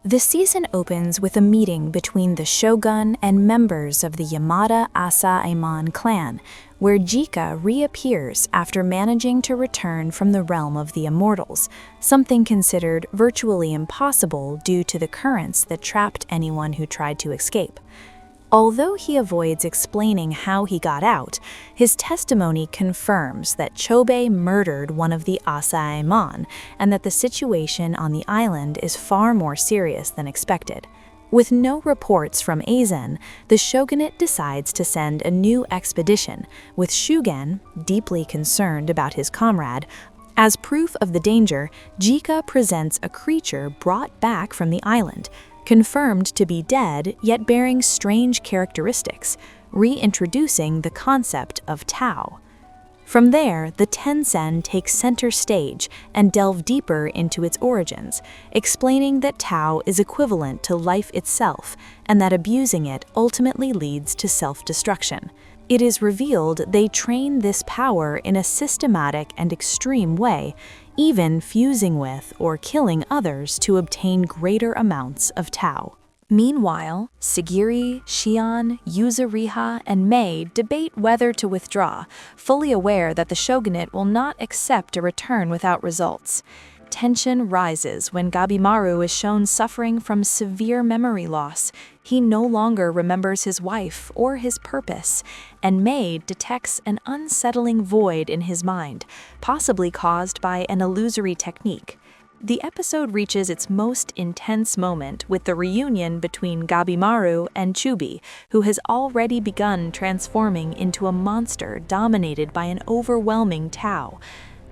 The season opens with a meeting between the Shogun and members of the Yamada Asa-Emon clan, where Jika reappears after managing to return from the realm of the immortals, something considered virtually impossible due to the currents that trapped anyone who tried to escape. Although he avoids explaining how he got out, his testimony confirms that Chobe murdered one of the Asa-Emon and that the situation on the island is far more serious than expected. With no reports from Aizen, the shogunate decides to send a new expedition, with Shugen, deeply concerned about his comrade. As proof of the danger, Jika presents a creature brought back from the island, confirmed to be dead yet bearing strange characteristics, reintroducing the concept of Tao. From there, the Tensen take center stage and delve deeper into its origins, explaining that Tao is equivalent to life itself and that abusing it ultimately leads to self-destruction. It is revealed they train this power in a systematic and extreme way, even fusing with or killing others to obtain greater amounts of Tao. Meanwhile, Sagiri, Shion, Yuzuriha, and Mei debate whether to withdraw, fully aware that the shogunate will not accept a return without results. Tension rises when Gabimaru is shown suffering from severe memory loss. He no longer remembers his wife or his purpose, and Mei detects an unsettling void in his mind, possibly caused by an illusory technique. The episode reaches its most intense moment with the reunion between Gabimaru and Chubi, who has already begun transforming into a monster dominated by an overwhelming Tao.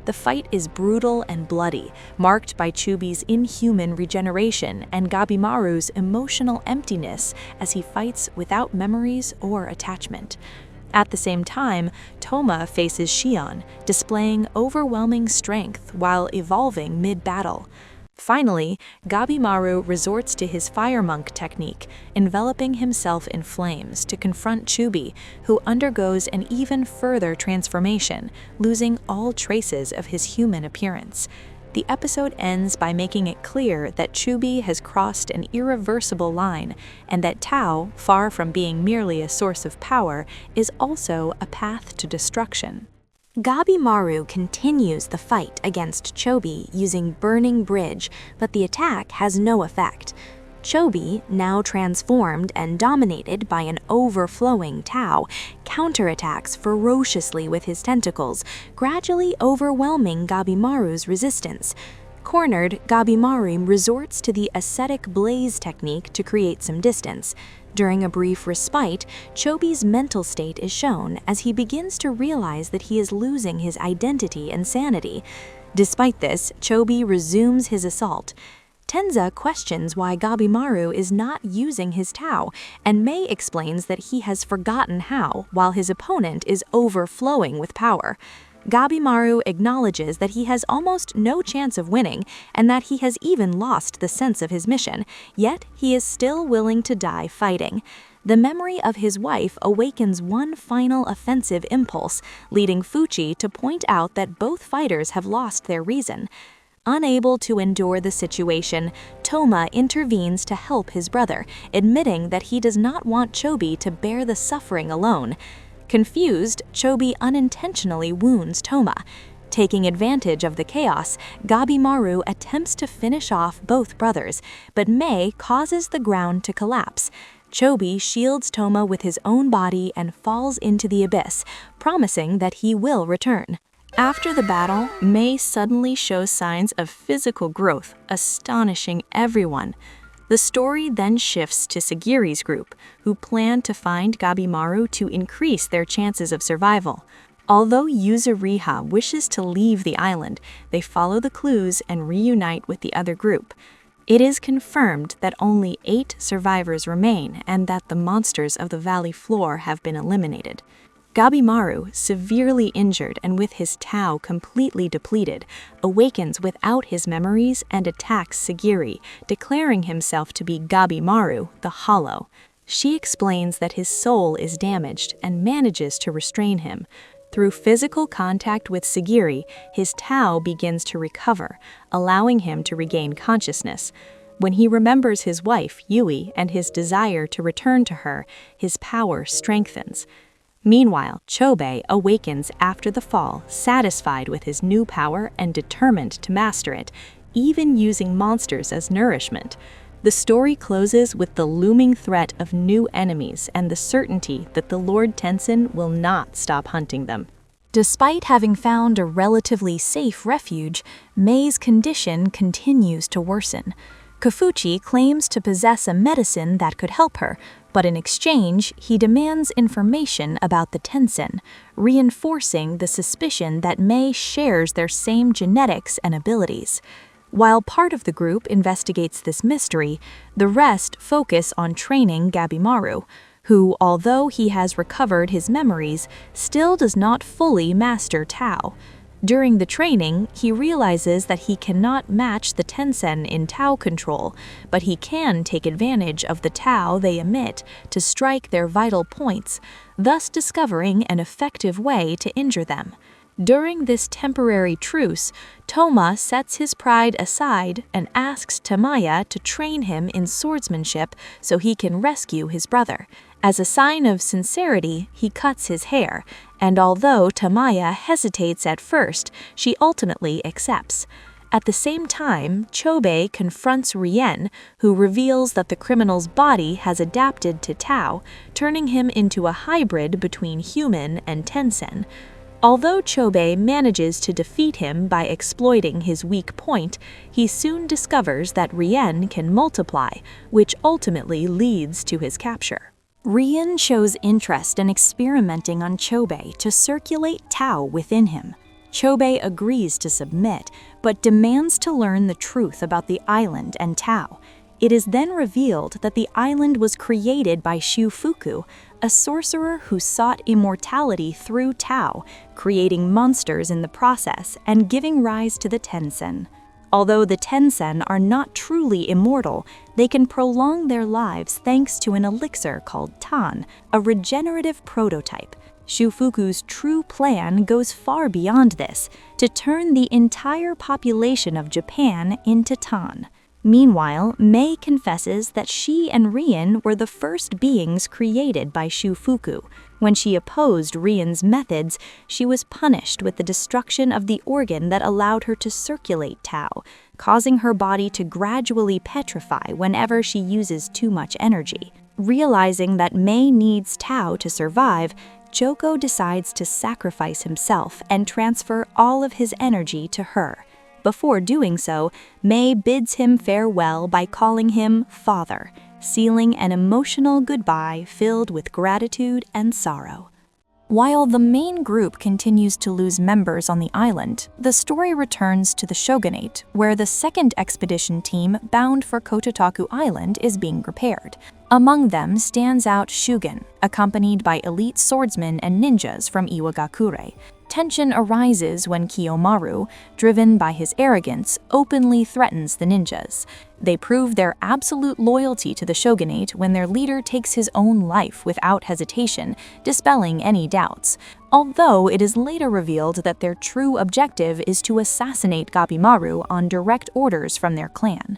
The fight is brutal and bloody, marked by Chubi's inhuman regeneration and Gabimaru's emotional emptiness as he fights without memories or attachment. At the same time, Toma faces Shion, displaying overwhelming strength while evolving mid-battle. Finally, Gabimaru resorts to his fire monk technique, enveloping himself in flames to confront Chubi, who undergoes an even further transformation, losing all traces of his human appearance. The episode ends by making it clear that Chubi has crossed an irreversible line, and that Tao, far from being merely a source of power, is also a path to destruction. Gabimaru continues the fight against Chobi using Burning Bridge, but the attack has no effect. Chobi, now transformed and dominated by an overflowing Tao, counterattacks ferociously with his tentacles, gradually overwhelming Gabimaru's resistance. Cornered, Gabimaru resorts to the ascetic blaze technique to create some distance. During a brief respite, Chobi's mental state is shown as he begins to realize that he is losing his identity and sanity. Despite this, Chobi resumes his assault. Tenza questions why Gabimaru is not using his Tao, and Mei explains that he has forgotten how, while his opponent is overflowing with power. Gabimaru acknowledges that he has almost no chance of winning, and that he has even lost the sense of his mission, yet he is still willing to die fighting. The memory of his wife awakens one final offensive impulse, leading Fuchi to point out that both fighters have lost their reason. Unable to endure the situation, Toma intervenes to help his brother, admitting that he does not want Chobi to bear the suffering alone. Confused, Chobi unintentionally wounds Toma. Taking advantage of the chaos, Gabimaru attempts to finish off both brothers, but Mei causes the ground to collapse. Chobi shields Toma with his own body and falls into the abyss, promising that he will return. After the battle, Mei suddenly shows signs of physical growth, astonishing everyone. The story then shifts to Sagiri's group, who plan to find Gabimaru to increase their chances of survival. Although Yuzuriha wishes to leave the island, they follow the clues and reunite with the other group. It is confirmed that only 8 survivors remain and that the monsters of the valley floor have been eliminated. Gabimaru, severely injured and with his Tao completely depleted, awakens without his memories and attacks Sagiri, declaring himself to be Gabimaru, the Hollow. She explains that his soul is damaged and manages to restrain him. Through physical contact with Sagiri, his Tao begins to recover, allowing him to regain consciousness. When he remembers his wife, Yui, and his desire to return to her, his power strengthens. Meanwhile, Chobei awakens after the fall, satisfied with his new power and determined to master it, even using monsters as nourishment. The story closes with the looming threat of new enemies and the certainty that the Lord Tenzin will not stop hunting them. Despite having found a relatively safe refuge, Mei's condition continues to worsen. Kofuchi claims to possess a medicine that could help her, but in exchange, he demands information about the Tenzin, reinforcing the suspicion that Mei shares their same genetics and abilities. While part of the group investigates this mystery, the rest focus on training Gabimaru, who, although he has recovered his memories, still does not fully master Tao. During the training, he realizes that he cannot match the Tenzin in Tao control, but he can take advantage of the Tao they emit to strike their vital points, thus discovering an effective way to injure them. During this temporary truce, Toma sets his pride aside and asks Tamaya to train him in swordsmanship so he can rescue his brother. As a sign of sincerity, he cuts his hair, and although Tamaya hesitates at first, she ultimately accepts. At the same time, Chobei confronts Rien, who reveals that the criminal's body has adapted to Tao, turning him into a hybrid between human and Tenzin. Although Chobei manages to defeat him by exploiting his weak point, he soon discovers that Rien can multiply, which ultimately leads to his capture. Rien shows interest in experimenting on Chobei to circulate Tao within him. Chobei agrees to submit, but demands to learn the truth about the island and Tao. It is then revealed that the island was created by Shufuku, a sorcerer who sought immortality through Tao, creating monsters in the process and giving rise to the Tenzin. Although the Tenzin are not truly immortal, they can prolong their lives thanks to an elixir called Tan, a regenerative prototype. Shufuku's true plan goes far beyond this, to turn the entire population of Japan into Tan. Meanwhile, Mei confesses that she and Rien were the first beings created by Shufuku. When she opposed Rien's methods, she was punished with the destruction of the organ that allowed her to circulate Tao, causing her body to gradually petrify whenever she uses too much energy. Realizing that Mei needs Tao to survive, Joko decides to sacrifice himself and transfer all of his energy to her. Before doing so, Mei bids him farewell by calling him Father, sealing an emotional goodbye filled with gratitude and sorrow. While the main group continues to lose members on the island, the story returns to the shogunate, where the second expedition team bound for Kototaku Island is being prepared. Among them stands out Shugen, accompanied by elite swordsmen and ninjas from Iwagakure. Tension arises when Kiyomaru, driven by his arrogance, openly threatens the ninjas. They prove their absolute loyalty to the shogunate when their leader takes his own life without hesitation, dispelling any doubts. Although it is later revealed that their true objective is to assassinate Gabimaru on direct orders from their clan.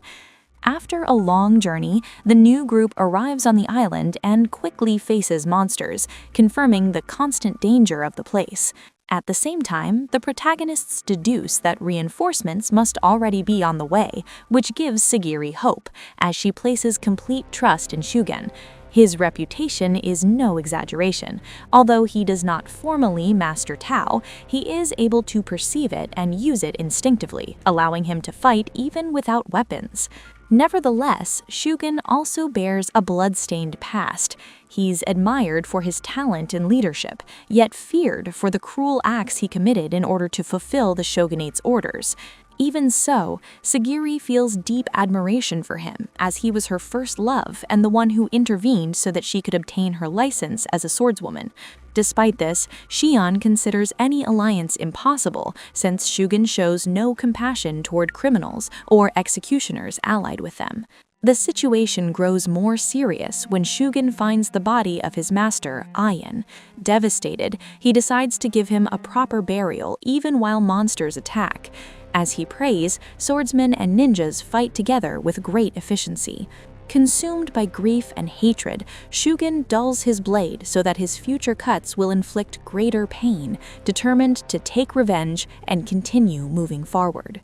After a long journey, the new group arrives on the island and quickly faces monsters, confirming the constant danger of the place. At the same time, the protagonists deduce that reinforcements must already be on the way, which gives Sagiri hope, as she places complete trust in Shugen. His reputation is no exaggeration. Although he does not formally master Tao, he is able to perceive it and use it instinctively, allowing him to fight even without weapons. Nevertheless, Shugen also bears a blood-stained past. He's admired for his talent and leadership, yet feared for the cruel acts he committed in order to fulfill the shogunate's orders. Even so, Sagiri feels deep admiration for him, as he was her first love and the one who intervened so that she could obtain her license as a swordswoman. Despite this, Shion considers any alliance impossible, since Shugen shows no compassion toward criminals or executioners allied with them. The situation grows more serious when Shugen finds the body of his master, Ayan. Devastated, he decides to give him a proper burial even while monsters attack. As he prays, swordsmen and ninjas fight together with great efficiency. Consumed by grief and hatred, Shugen dulls his blade so that his future cuts will inflict greater pain, determined to take revenge and continue moving forward.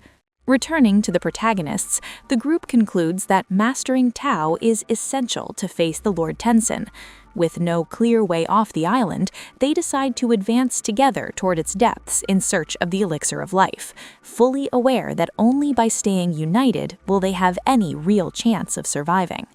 Returning to the protagonists, the group concludes that mastering Tao is essential to face the Lord Tenzin. With no clear way off the island, they decide to advance together toward its depths in search of the elixir of life, fully aware that only by staying united will they have any real chance of surviving.